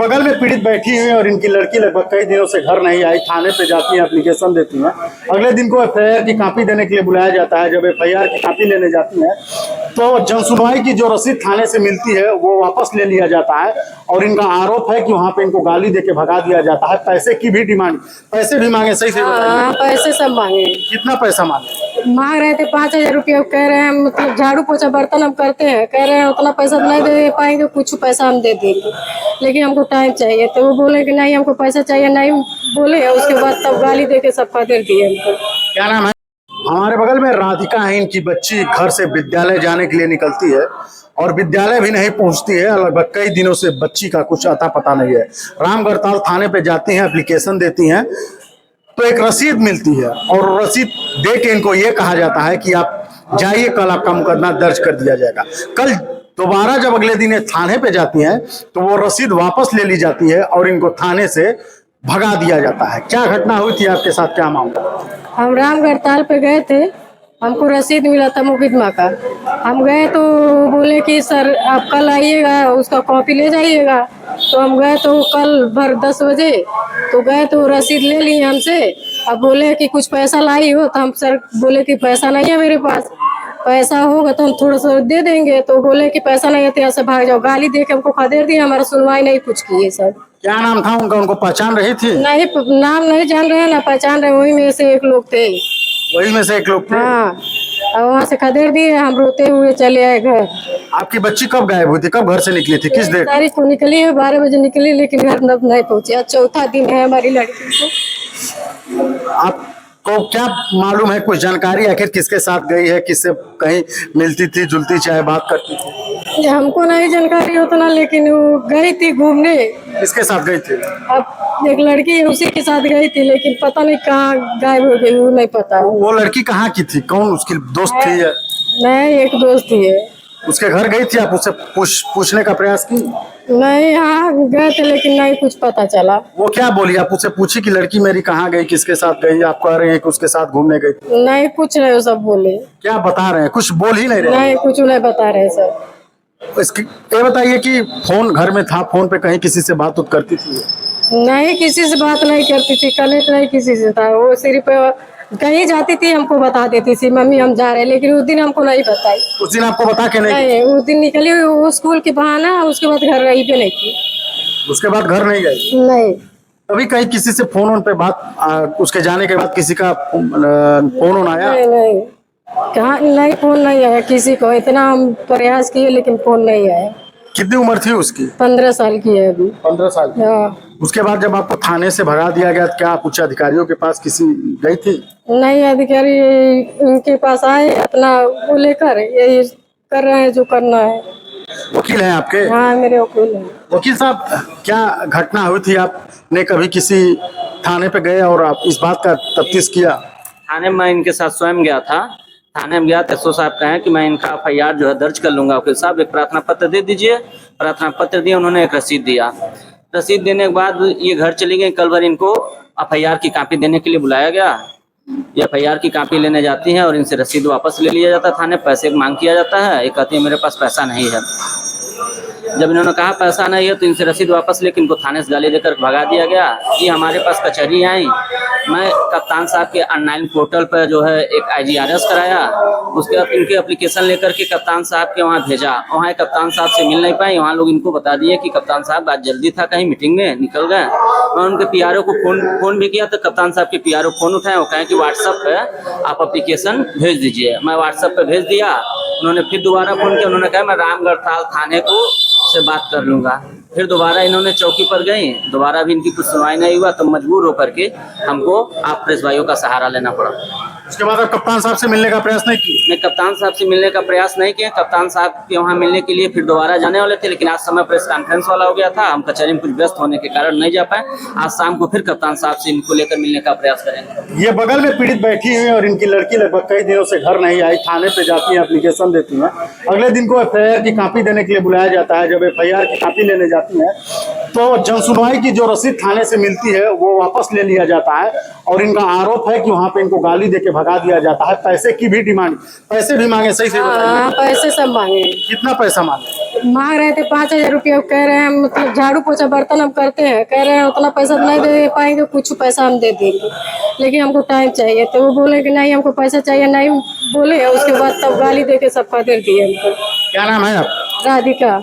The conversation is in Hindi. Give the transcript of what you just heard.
बगल में पीड़ित बैठी हुई है और इनकी लड़की लगभग कई दिनों से घर नहीं आई। थाने पे जाती है, एप्लीकेशन देती हैं। अगले दिन को एफआईआर की कॉपी देने के लिए बुलाया जाता है। जब एफआईआर की कॉपी लेने जाती है तो जनसुनवाई की जो रसीद थाने से मिलती है वो वापस ले लिया जाता है और इनका आरोप है कि वहाँ पे इनको गाली देके भगा दिया जाता है। पैसे की भी डिमांड, पैसे भी मांगे। सही से हाँ, पैसे सब मांगे। कितना पैसा मांगे? मांग रहे थे 5,000 रुपया। कह रहे हैं मतलब झाड़ू पोछा बर्तन हम करते हैं, कह रहे हैं उतना पैसा नहीं दे पाएंगे, कुछ पैसा हम दे देंगे, लेकिन हमको टाइम चाहिए। तो वो बोले कि नहीं हमको पैसा चाहिए, नहीं बोले। उसके बाद तब गाली दे के सब खदेड़ दिए हमको। क्या नाम है? हमारे बगल में राधिका है। इनकी बच्ची घर से विद्यालय जाने के लिए निकलती है और विद्यालय भी नहीं पहुंचती है। लगभग कई दिनों से बच्ची का कुछ अता पता नहीं है। रामगढ़ताल थाने पे जाती हैं, एप्लीकेशन देती हैं तो एक रसीद मिलती है और रसीद दे के इनको ये कहा जाता है कि आप जाइए, कल आपका मुकदमा दर्ज कर दिया जाएगा। कल दोबारा जब अगले दिन थाने पे जाती हैं तो वो रसीद वापस ले ली जाती है और इनको थाने से भगा दिया जाता है। क्या घटना हुई थी आपके साथ, क्या मामला? हम रामगढ़ताल पे गए थे, हमको रसीद मिला था मुकदमा का। हम गए तो बोले कि सर आप कल आइएगा, उसका कॉपी ले जाइएगा। तो हम गए तो कल भर 10 बजे तो गए तो रसीद ले लिए हमसे। अब बोले कि कुछ पैसा लाई हो, तो हम सर बोले कि पैसा नहीं है मेरे पास, पैसा होगा तो हम थोड़ा सा दे देंगे। तो बोले कि पैसा नहीं है तो यहाँ से भाग जाओ। गाली दे के हमको खदेड़ दिया, हमारा सुनवाई नहीं कुछ की है सर। क्या नाम था उनका? उनको पहचान रही थी? नहीं, नाम नहीं जान रहे हैं ना पहचान रहे। वही में से एक लोग थे। वही में से एक लोग थे? हाँ, और वहाँ से खदेड़ दिए। हम रोते हुए चले आए घर। आपकी बच्ची कब गायब हुई थी, कब घर से निकली थी, किस डेट? तारीख को निकली है, 12 बजे निकली, लेकिन घर तक नहीं पहुंची। आज चौथा दिन है हमारी लड़की को। आपको क्या मालूम है, कुछ जानकारी आखिर किसके साथ गई है, किससे कहीं मिलती थी, जुलती चाहे बात करती थी? हमको नहीं जानकारी होता ना, लेकिन वो गई थी घूमने। किसके साथ गई थी? अब एक लड़की है, उसी के साथ गई थी, लेकिन पता नहीं कहाँ गायब हो गई, वो नहीं पता। वो लड़की कहाँ की थी, कौन उसकी दोस्त थी या? नहीं, एक दोस्त थी है। उसके घर गई थी, आप उससे पूछने का प्रयास की? नहीं, हाँ गए थे लेकिन नहीं कुछ पता चला। वो क्या बोली? आप उससे पूछी कि लड़की मेरी कहाँ गई, किसके साथ गई? आप कह रहे हैं कि उसके साथ घूमने गई? नहीं, कुछ नहीं, वो सब बोले। क्या बता रहे हैं, कुछ बोल ही नहीं रहे? नहीं, कुछ नहीं बता रहे सर। इसकी ये बताइए कि फोन घर में था, फोन पे कहीं किसी से बात करती थी? नहीं, किसी से बात नहीं करती थी, कनेक्ट नहीं किसी से था। वो सिर्फ कहीं जाती थी हमको बता देती थी, मम्मी हम जा रहे हैं, लेकिन उस दिन हमको नहीं बताई। उस दिन आपको बता के नहीं? उस दिन निकली वो स्कूल के बहाना, उसके बाद घर रही भी नहीं थी। उसके बाद घर नहीं गई? नहीं। अभी कहीं किसी से फोन पे बात, उसके जाने के बाद किसी का फोन आया? नहीं, कहाँ नहीं, फोन नहीं आया किसी को। इतना हम प्रयास किए लेकिन फोन नहीं आया। कितनी उम्र थी उसकी? 15 साल की है अभी। 15 साल की? हाँ। उसके बाद जब आपको थाने से भगा दिया गया, क्या आप उच्च अधिकारियों के पास किसी गई थी? नहीं, अधिकारी उनके पास आए, अपना वो लेकर यही कर रहे हैं जो करना है। वकील हैं आपके? हाँ, मेरे वकील हैं। वकील साहब, क्या घटना हुई थी? आपने कभी किसी थाने पे गए और आप इस बात का तफ्तीश किया? थाने में इनके साथ स्वयं गया था। थाने में गया तो एसओ साहब कहे कि मैं इनका एफआईआर जो है दर्ज कर लूंगा। वकील साहब एक प्रार्थना पत्र दे दीजिए। प्रार्थना पत्र दिया, उन्होंने एक रसीद दिया। रसीद देने के बाद ये घर चली गई। कल भर इनको एफआईआर की कॉपी देने के लिए बुलाया गया। ये एफआईआर की कॉपी लेने जाती हैं और इनसे रसीद वापस ले लिया जाता है। थाने पैसे की मांग किया जाता है। ये कहती है मेरे पास पैसा नहीं है। जब इन्होंने कहा पैसा नहीं है तो इनसे रसीद वापस लेकर इनको थाने से गाली देकर भगा दिया गया। ये हमारे पास कचहरी आई, मैं कप्तान साहब के ऑनलाइन पोर्टल पर जो है एक IGRS कराया। उसके बाद इनके एप्लीकेशन लेकर के कप्तान साहब के वहाँ भेजा। वहाँ कप्तान साहब से मिल नहीं पाई। वहाँ लोग इनको बता दिए कि कप्तान साहब आज जल्दी था, कहीं मीटिंग में निकल गए। मैं उनके PRO को फोन भी किया तो कप्तान साहब के PRO फोन उठाए। वो कहें कि व्हाट्सएप पे आप एप्लीकेशन भेज दीजिए। मैं व्हाट्सएप पे भेज दिया। उन्होंने फिर दोबारा फोन किया। उन्होंने कहा मैं रामगढ़ताल थाने को से बात कर लूंगा। फिर दोबारा इन्होंने चौकी पर गई, दोबारा भी इनकी कुछ सुनवाई नहीं हुआ तो मजबूर होकर के हमको आप प्रेस भाइयों का सहारा लेना पड़ा। उसके बाद आप कप्तान साहब से मिलने का प्रयास नहीं किए? नहीं, कप्तान साहब से मिलने का प्रयास नहीं किया। कप्तान साहब के वहाँ मिलने के लिए फिर दोबारा जाने वाले थे, लेकिन आज समय प्रेस कॉन्फ्रेंस वाला हो गया था। हम कचहरी में कुछ व्यस्त होने के कारण नहीं जा पाए। आज शाम को फिर कप्तान साहब से इनको लेकर मिलने का प्रयास करेंगे। ये बगल में पीड़ित बैठी हुई है और इनकी लड़की लगभग कई दिनों से घर नहीं आई। थाने पे जाती है, एप्लीकेशन देती हैं। अगले दिन को एफआईआर की कॉपी देने के लिए बुलाया जाता है। जब एफआईआर की कॉपी लेने जाती है तो जनसुनवाई की जो रसीद थाने से मिलती है वो वापस ले लिया जाता है और इनका आरोप है कि वहां पे इनको गाली देके भगा दिया जाता है। पैसे की भी डिमांड, पैसे भी मांगे, सही से बताइए। हाँ, पैसे सब मांगे, कितना पैसा मांगे? मांग रहे थे 5,000 रुपया। कह रहे हैं मतलब झाड़ू पोछा बर्तन हम करते हैं, कह रहे हैं उतना पैसा नहीं दे पाएंगे, कुछ पैसा हम दे देंगे, लेकिन हमको टाइम चाहिए। तो वो बोले कि नहीं हमको पैसा चाहिए, नहीं बोले। उसके बाद तब गाली दे के सब कर दिए हमको। क्या नाम है आप? राधिका।